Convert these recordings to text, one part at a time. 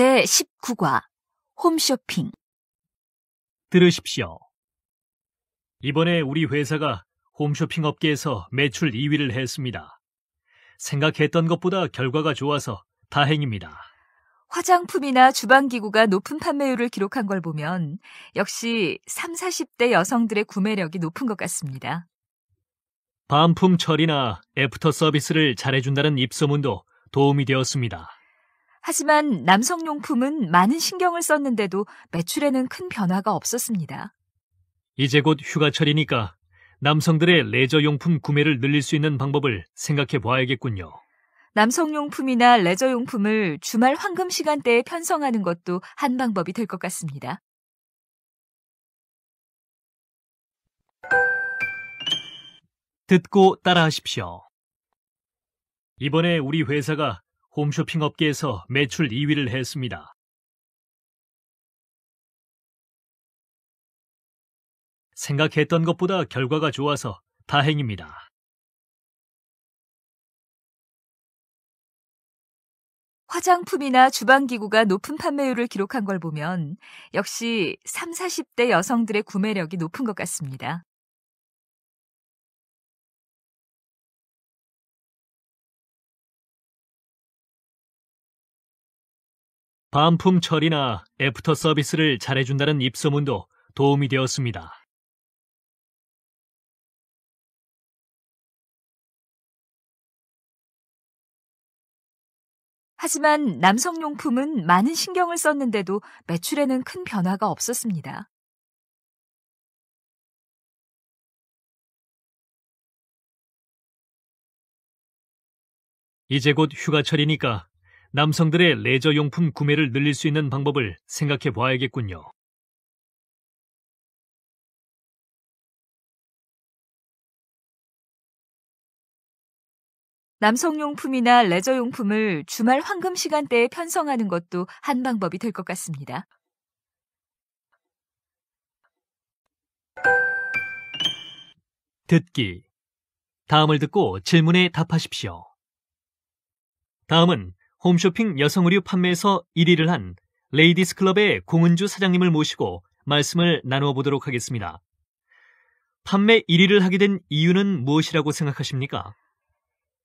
제19과 홈쇼핑. 들으십시오. 이번에 우리 회사가 홈쇼핑 업계에서 매출 2위를 했습니다. 생각했던 것보다 결과가 좋아서 다행입니다. 화장품이나 주방기구가 높은 판매율을 기록한 걸 보면 역시 30, 40대 여성들의 구매력이 높은 것 같습니다. 반품 처리나 애프터 서비스를 잘해준다는 입소문도 도움이 되었습니다. 하지만 남성용품은 많은 신경을 썼는데도 매출에는 큰 변화가 없었습니다. 이제 곧 휴가철이니까 남성들의 레저용품 구매를 늘릴 수 있는 방법을 생각해 봐야겠군요. 남성용품이나 레저용품을 주말 황금 시간대에 편성하는 것도 한 방법이 될 것 같습니다. 듣고 따라하십시오. 이번에 우리 회사가 홈쇼핑 업계에서 매출 2위를 했습니다. 생각했던 것보다 결과가 좋아서 다행입니다. 화장품이나 주방기구가 높은 판매율을 기록한 걸 보면 역시 30, 40대 여성들의 구매력이 높은 것 같습니다. 반품 처리나 애프터 서비스를 잘해준다는 입소문도 도움이 되었습니다. 하지만 남성용품은 많은 신경을 썼는데도 매출에는 큰 변화가 없었습니다. 이제 곧 휴가철이니까 남성들의 레저용품 구매를 늘릴 수 있는 방법을 생각해 봐야겠군요. 남성용품이나 레저용품을 주말 황금 시간대에 편성하는 것도 한 방법이 될 것 같습니다. 듣기. 다음을 듣고 질문에 답하십시오. 다음은 홈쇼핑 여성의류 판매에서 1위를 한 레이디스 클럽의 공은주 사장님을 모시고 말씀을 나누어 보도록 하겠습니다. 판매 1위를 하게 된 이유는 무엇이라고 생각하십니까?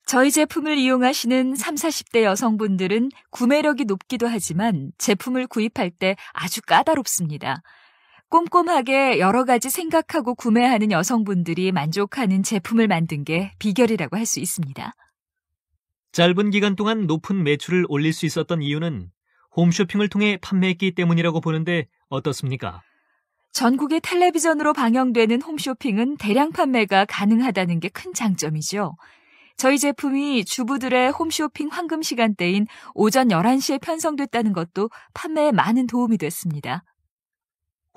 저희 제품을 이용하시는 30, 40대 여성분들은 구매력이 높기도 하지만 제품을 구입할 때 아주 까다롭습니다. 꼼꼼하게 여러 가지 생각하고 구매하는 여성분들이 만족하는 제품을 만든 게 비결이라고 할 수 있습니다. 짧은 기간 동안 높은 매출을 올릴 수 있었던 이유는 홈쇼핑을 통해 판매했기 때문이라고 보는데 어떻습니까? 전국의 텔레비전으로 방영되는 홈쇼핑은 대량 판매가 가능하다는 게 큰 장점이죠. 저희 제품이 주부들의 홈쇼핑 황금 시간대인 오전 11시에 편성됐다는 것도 판매에 많은 도움이 됐습니다.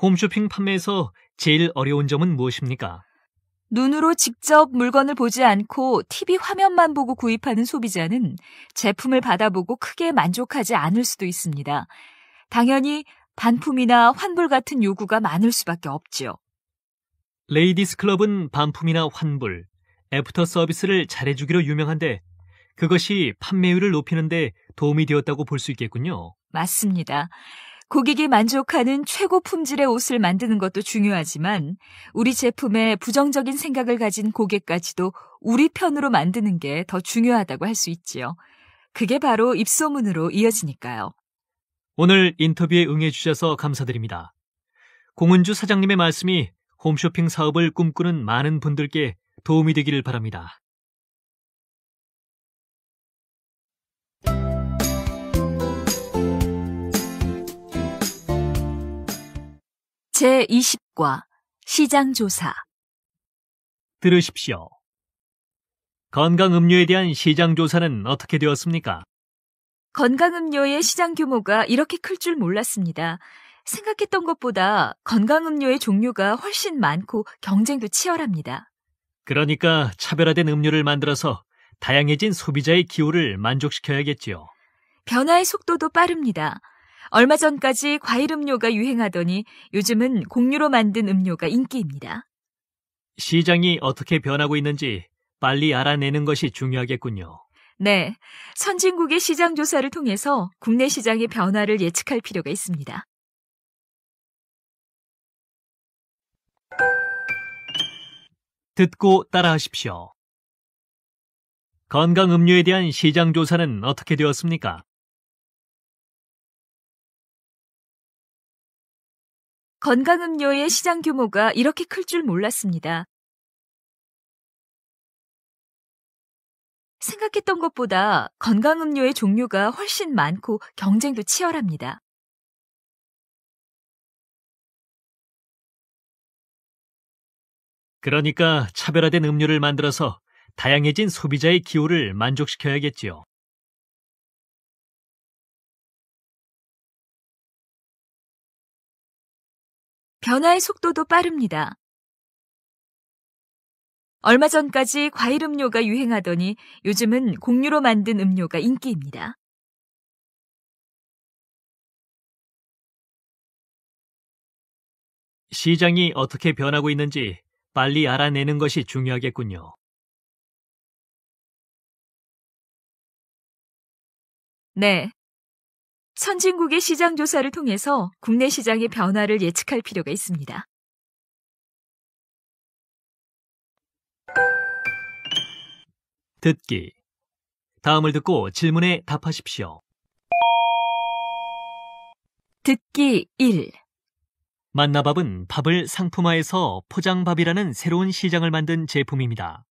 홈쇼핑 판매에서 제일 어려운 점은 무엇입니까? 눈으로 직접 물건을 보지 않고 TV 화면만 보고 구입하는 소비자는 제품을 받아보고 크게 만족하지 않을 수도 있습니다. 당연히 반품이나 환불 같은 요구가 많을 수밖에 없죠. 레이디스 클럽은 반품이나 환불, 애프터 서비스를 잘해주기로 유명한데 그것이 판매율을 높이는 데 도움이 되었다고 볼 수 있겠군요. 맞습니다. 고객이 만족하는 최고 품질의 옷을 만드는 것도 중요하지만 우리 제품에 부정적인 생각을 가진 고객까지도 우리 편으로 만드는 게 더 중요하다고 할 수 있지요. 그게 바로 입소문으로 이어지니까요. 오늘 인터뷰에 응해주셔서 감사드립니다. 공은주 사장님의 말씀이 홈쇼핑 사업을 꿈꾸는 많은 분들께 도움이 되기를 바랍니다. 제20과 시장조사. 들으십시오. 건강음료에 대한 시장조사는 어떻게 되었습니까? 건강음료의 시장 규모가 이렇게 클 줄 몰랐습니다. 생각했던 것보다 건강음료의 종류가 훨씬 많고 경쟁도 치열합니다. 그러니까 차별화된 음료를 만들어서 다양해진 소비자의 기호를 만족시켜야겠지요. 변화의 속도도 빠릅니다. 얼마 전까지 과일 음료가 유행하더니 요즘은 곡류로 만든 음료가 인기입니다. 시장이 어떻게 변하고 있는지 빨리 알아내는 것이 중요하겠군요. 네, 선진국의 시장 조사를 통해서 국내 시장의 변화를 예측할 필요가 있습니다. 듣고 따라하십시오. 건강 음료에 대한 시장 조사는 어떻게 되었습니까? 건강음료의 시장 규모가 이렇게 클 줄 몰랐습니다. 생각했던 것보다 건강음료의 종류가 훨씬 많고 경쟁도 치열합니다. 그러니까 차별화된 음료를 만들어서 다양해진 소비자의 기호를 만족시켜야겠지요. 변화의 속도도 빠릅니다. 얼마 전까지 과일 음료가 유행하더니 요즘은 곡류로 만든 음료가 인기입니다. 시장이 어떻게 변하고 있는지 빨리 알아내는 것이 중요하겠군요. 네. 선진국의 시장 조사를 통해서 국내 시장의 변화를 예측할 필요가 있습니다. 듣기. 다음을 듣고 질문에 답하십시오. 듣기 1. 만나밥은 밥을 상품화해서 포장밥이라는 새로운 시장을 만든 제품입니다.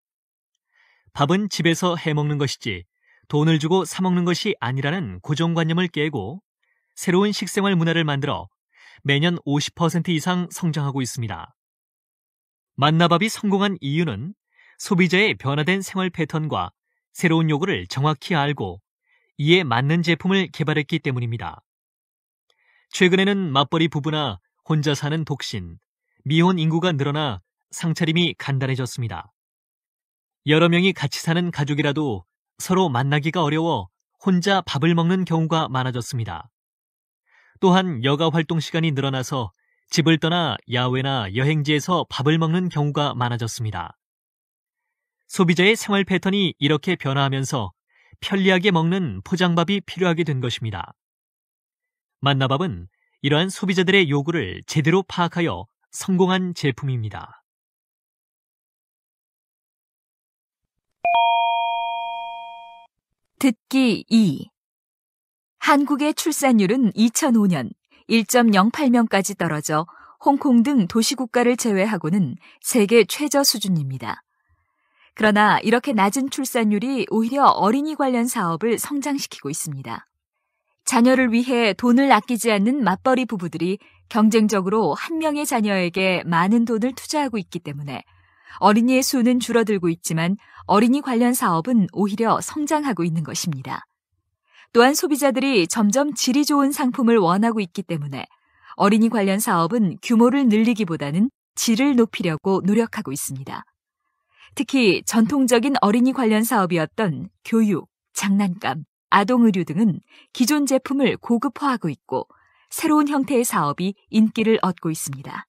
밥은 집에서 해먹는 것이지 돈을 주고 사먹는 것이 아니라는 고정관념을 깨고 새로운 식생활 문화를 만들어 매년 50% 이상 성장하고 있습니다. 만나밥이 성공한 이유는 소비자의 변화된 생활 패턴과 새로운 요구를 정확히 알고 이에 맞는 제품을 개발했기 때문입니다. 최근에는 맞벌이 부부나 혼자 사는 독신, 미혼 인구가 늘어나 상차림이 간단해졌습니다. 여러 명이 같이 사는 가족이라도 서로 만나기가 어려워 혼자 밥을 먹는 경우가 많아졌습니다. 또한 여가 활동 시간이 늘어나서 집을 떠나 야외나 여행지에서 밥을 먹는 경우가 많아졌습니다. 소비자의 생활 패턴이 이렇게 변화하면서 편리하게 먹는 포장밥이 필요하게 된 것입니다. 만나밥은 이러한 소비자들의 요구를 제대로 파악하여 성공한 제품입니다. 듣기 2. 한국의 출산율은 2005년 1.08명까지 떨어져 홍콩 등 도시국가를 제외하고는 세계 최저 수준입니다. 그러나 이렇게 낮은 출산율이 오히려 어린이 관련 사업을 성장시키고 있습니다. 자녀를 위해 돈을 아끼지 않는 맞벌이 부부들이 경쟁적으로 한 명의 자녀에게 많은 돈을 투자하고 있기 때문에 어린이의 수는 줄어들고 있지만 어린이 관련 사업은 오히려 성장하고 있는 것입니다. 또한 소비자들이 점점 질이 좋은 상품을 원하고 있기 때문에 어린이 관련 사업은 규모를 늘리기보다는 질을 높이려고 노력하고 있습니다. 특히 전통적인 어린이 관련 사업이었던 교육, 장난감, 아동의류 등은 기존 제품을 고급화하고 있고 새로운 형태의 사업이 인기를 얻고 있습니다.